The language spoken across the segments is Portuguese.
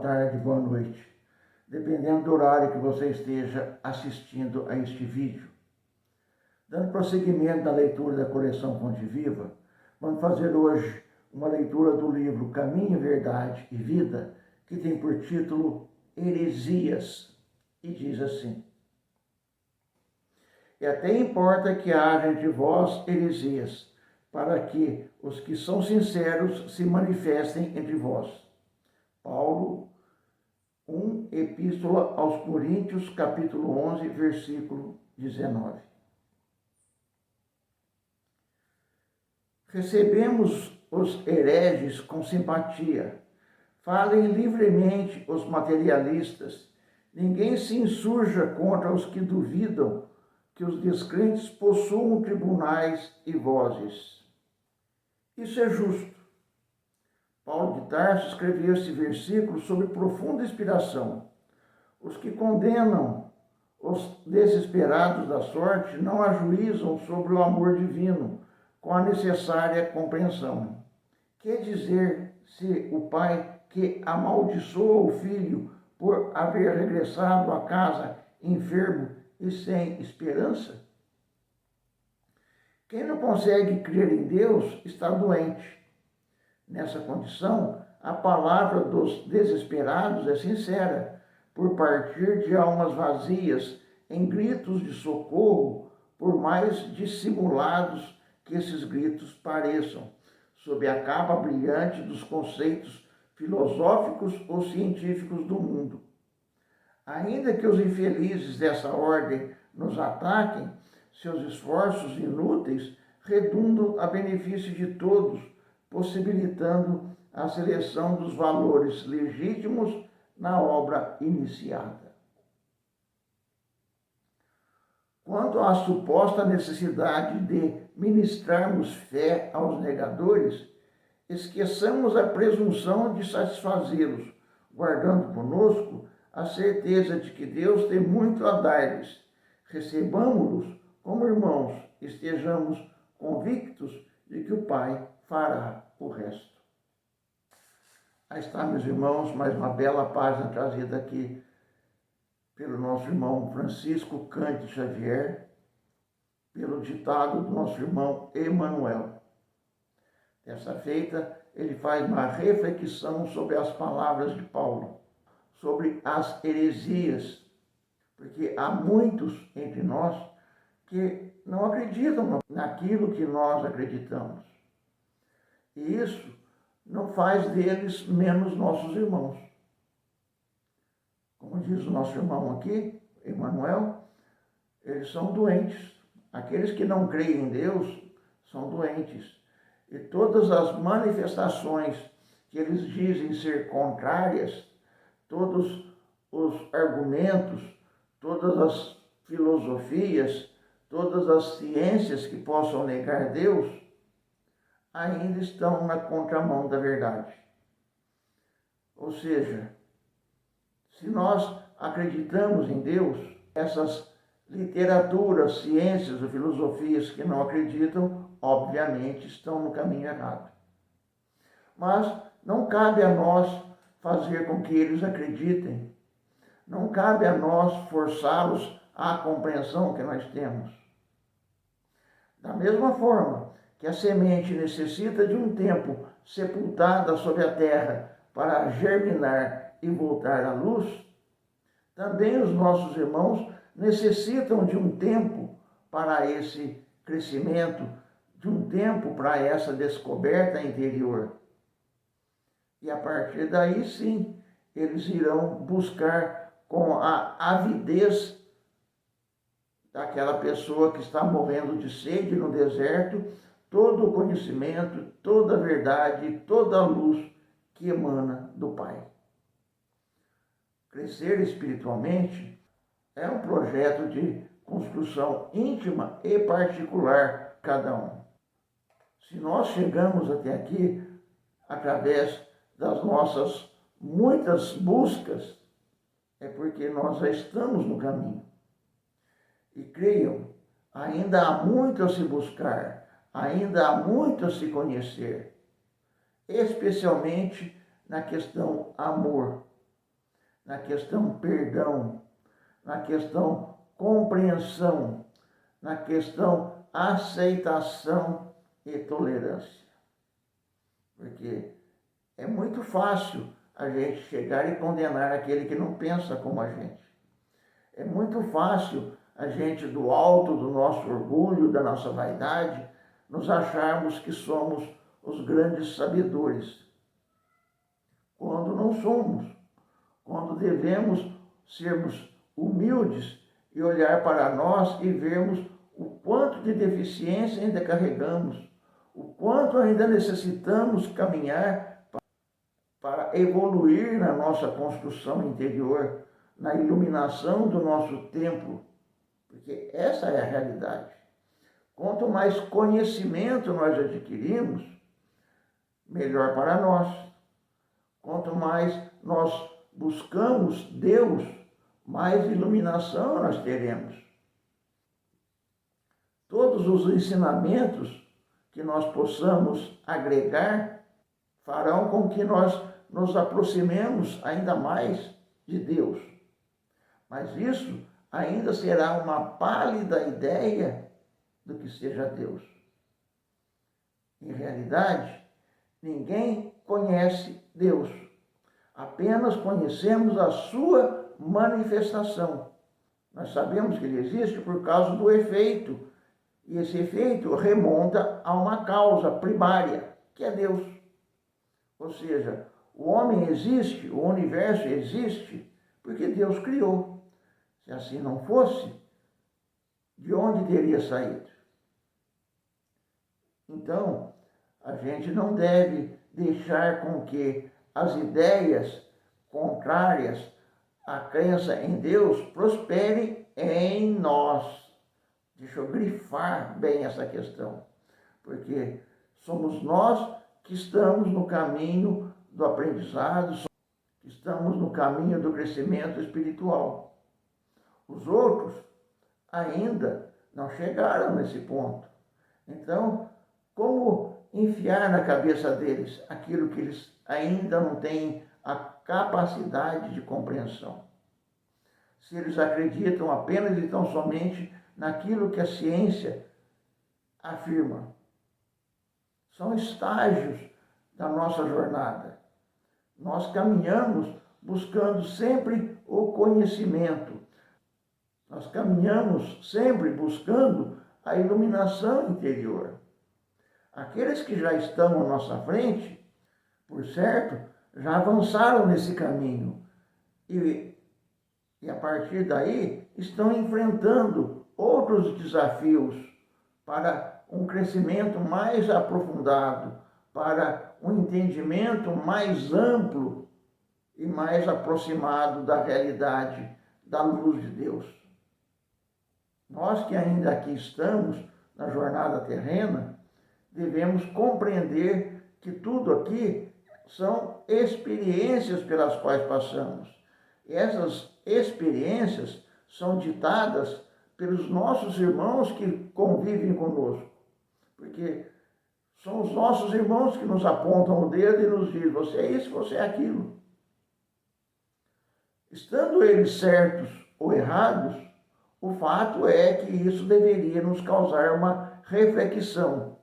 tarde, boa noite, dependendo do horário que você esteja assistindo a este vídeo. Dando prosseguimento na leitura da coleção Fonte Viva, vamos fazer hoje uma leitura do livro Caminho, Verdade e Vida, que tem por título Heresias, e diz assim: E até importa que haja entre vós heresias, para que os que são sinceros se manifestem entre vós. Paulo 1, Epístola aos Coríntios, capítulo 11, versículo 19. Recebemos os hereges com simpatia. Falem livremente os materialistas. Ninguém se insurja contra os que duvidam que os descrentes possuam tribunais e vozes. Isso é justo. Paulo de Tarso escreveu esse versículo sob profunda inspiração. Os que condenam os desesperados da sorte não ajuizam sobre o amor divino com a necessária compreensão. Quer dizer, se o pai que amaldiçoa o filho por haver regressado à casa enfermo e sem esperança? Quem não consegue crer em Deus está doente. Nessa condição, a palavra dos desesperados é sincera, por partir de almas vazias, em gritos de socorro, por mais dissimulados que esses gritos pareçam, sob a capa brilhante dos conceitos filosóficos ou científicos do mundo. Ainda que os infelizes dessa ordem nos ataquem, seus esforços inúteis redundam a benefício de todos, possibilitando a seleção dos valores legítimos na obra iniciada. Quanto à suposta necessidade de ministrarmos fé aos negadores, esqueçamos a presunção de satisfazê-los, guardando conosco a certeza de que Deus tem muito a dar-lhes. Recebamo-los como irmãos, estejamos convictos de que o Pai fará o resto. Aí está, meus irmãos, mais uma bela página trazida aqui pelo nosso irmão Francisco Cândido Xavier, pelo ditado do nosso irmão Emanuel. Dessa feita, ele faz uma reflexão sobre as palavras de Paulo, sobre as heresias, porque há muitos entre nós que não acreditam naquilo que nós acreditamos. E isso não faz deles menos nossos irmãos. Como diz o nosso irmão aqui, Emanuel, eles são doentes. Aqueles que não creem em Deus são doentes. E todas as manifestações que eles dizem ser contrárias, todos os argumentos, todas as filosofias, todas as ciências que possam negar Deus, ainda estão na contramão da verdade. Ou seja, se nós acreditamos em Deus, essas literaturas, ciências ou filosofias que não acreditam, obviamente estão no caminho errado. Mas não cabe a nós fazer com que eles acreditem. Não cabe a nós forçá-los à compreensão que nós temos. Da mesma forma que a semente necessita de um tempo sepultada sob a terra para germinar e voltar à luz, também os nossos irmãos necessitam de um tempo para esse crescimento, de um tempo para essa descoberta interior. E a partir daí, sim, eles irão buscar com a avidez daquela pessoa que está morrendo de sede no deserto, todo o conhecimento, toda a verdade, toda a luz que emana do Pai. Crescer espiritualmente é um projeto de construção íntima e particular cada um. Se nós chegamos até aqui através das nossas muitas buscas, é porque nós já estamos no caminho. E creiam, ainda há muito a se buscar, ainda há muito a se conhecer, especialmente na questão amor. na questão perdão, na questão compreensão, na questão aceitação e tolerância. Porque é muito fácil a gente chegar e condenar aquele que não pensa como a gente. É muito fácil a gente, do alto do nosso orgulho, da nossa vaidade, nos acharmos que somos os grandes sabedores, quando não somos, quando devemos sermos humildes e olhar para nós e vermos o quanto de deficiência ainda carregamos, o quanto ainda necessitamos caminhar para evoluir na nossa construção interior, na iluminação do nosso templo, porque essa é a realidade. Quanto mais conhecimento nós adquirimos, melhor para nós. Quanto mais nós buscamos Deus, mais iluminação nós teremos. Todos os ensinamentos que nós possamos agregar farão com que nós nos aproximemos ainda mais de Deus. Mas isso ainda será uma pálida ideia do que seja Deus. Em realidade, ninguém conhece Deus. Apenas conhecemos a sua manifestação. Nós sabemos que ele existe por causa do efeito. E esse efeito remonta a uma causa primária, que é Deus. Ou seja, o homem existe, o universo existe, porque Deus criou. Se assim não fosse, de onde teria saído? Então, a gente não deve deixar com que as ideias contrárias à crença em Deus prosperem em nós. Deixa eu grifar bem essa questão, porque somos nós que estamos no caminho do aprendizado, que estamos no caminho do crescimento espiritual. Os outros ainda não chegaram nesse ponto. Então, como enfiar na cabeça deles aquilo que eles ainda não têm a capacidade de compreensão? Se eles acreditam apenas e tão somente naquilo que a ciência afirma. São estágios da nossa jornada. Nós caminhamos buscando sempre o conhecimento. Nós caminhamos sempre buscando a iluminação interior. Aqueles que já estão à nossa frente, por certo, já avançaram nesse caminho. E a partir daí estão enfrentando outros desafios para um crescimento mais aprofundado, para um entendimento mais amplo e mais aproximado da realidade da luz de Deus. Nós que ainda aqui estamos na jornada terrena, devemos compreender que tudo aqui são experiências pelas quais passamos. E essas experiências são ditadas pelos nossos irmãos que convivem conosco. Porque são os nossos irmãos que nos apontam o dedo e nos dizem: você é isso, você é aquilo. Estando eles certos ou errados, o fato é que isso deveria nos causar uma reflexão,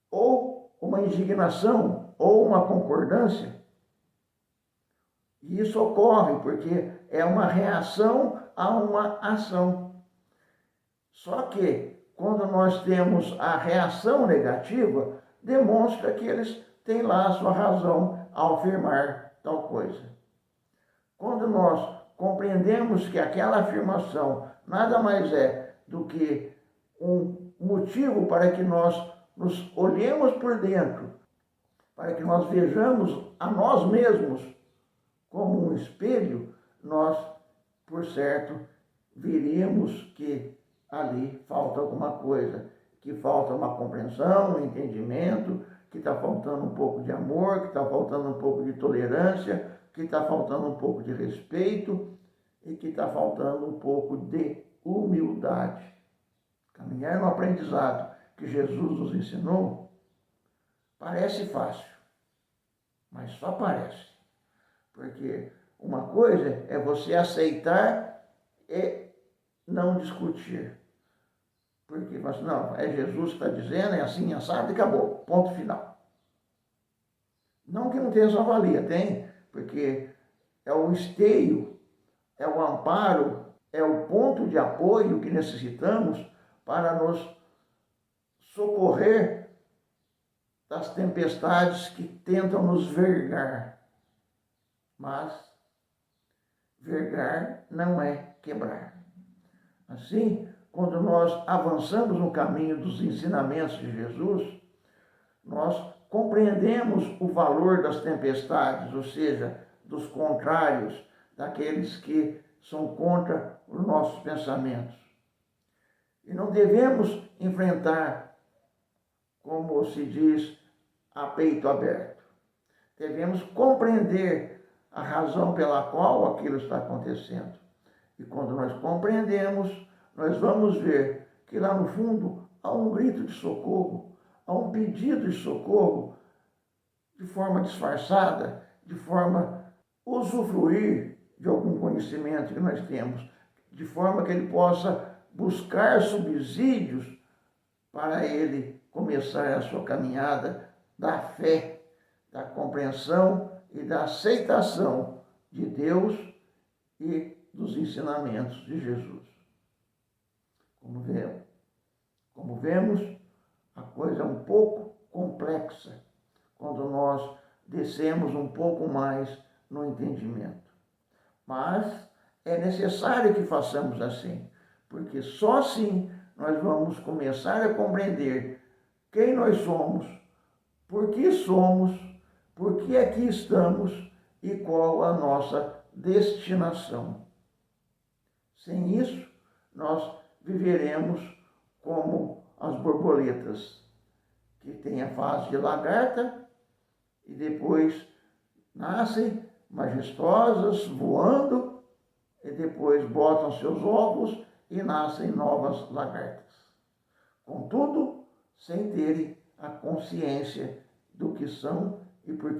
ou uma indignação, ou uma concordância. E isso ocorre porque é uma reação a uma ação. Só que, quando nós temos a reação negativa, demonstra que eles têm lá a sua razão ao afirmar tal coisa. Quando nós compreendemos que aquela afirmação nada mais é do que um motivo para que nós nos olhemos por dentro, para que nós vejamos a nós mesmos como um espelho, nós, por certo, veríamos que ali falta alguma coisa, que falta uma compreensão, um entendimento, que está faltando um pouco de amor, que está faltando um pouco de tolerância, que está faltando um pouco de respeito e que está faltando um pouco de humildade. Caminhar no aprendizado que Jesus nos ensinou parece fácil, mas só parece. Porque Uma coisa é você aceitar e não discutir. Porque você, não, é Jesus que está dizendo, é assim, assado e acabou. Ponto final. Não que não tenha sua valia, tem, porque é o esteio, é o amparo, é o ponto de apoio que necessitamos para nos socorrer das tempestades que tentam nos vergar. Mas vergar não é quebrar. Assim, quando nós avançamos no caminho dos ensinamentos de Jesus, nós compreendemos o valor das tempestades, ou seja, dos contrários, daqueles que são contra os nossos pensamentos. E não devemos enfrentar, como se diz, a peito aberto. Devemos compreender a razão pela qual aquilo está acontecendo. E quando nós compreendemos, nós vamos ver que lá no fundo há um grito de socorro, há um pedido de socorro, de forma disfarçada, de forma usufruir de algum conhecimento que nós temos, de forma que ele possa buscar subsídios para ele começar a sua caminhada da fé, da compreensão e da aceitação de Deus e dos ensinamentos de Jesus. Como vemos, a coisa é um pouco complexa quando nós descemos um pouco mais no entendimento. Mas é necessário que façamos assim, porque só assim nós vamos começar a compreender quem nós somos, por que aqui estamos e qual a nossa destinação. Sem isso, nós viveremos como as borboletas, que têm a fase de lagarta e depois nascem majestosas, voando, e depois botam seus ovos e nascem novas lagartas. Contudo, sem terem a consciência do que são e por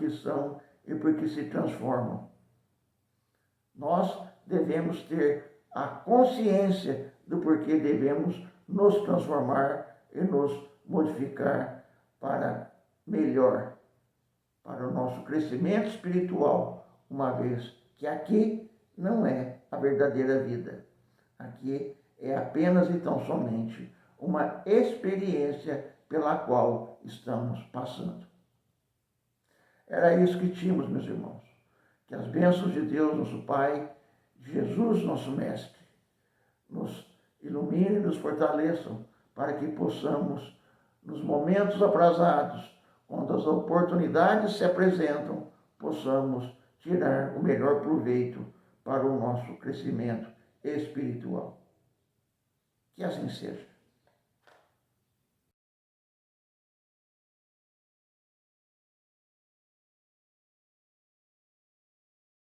que se transformam. Nós devemos ter a consciência do porquê devemos nos transformar e nos modificar para melhor, para o nosso crescimento espiritual, uma vez que aqui não é a verdadeira vida. Aqui é apenas e tão somente uma experiência pela qual estamos passando. Era isso que tínhamos, meus irmãos. Que as bênçãos de Deus, nosso Pai, de Jesus, nosso Mestre, nos ilumine e nos fortaleçam para que possamos, nos momentos aprazados, quando as oportunidades se apresentam, possamos tirar o melhor proveito para o nosso crescimento espiritual. Que assim seja.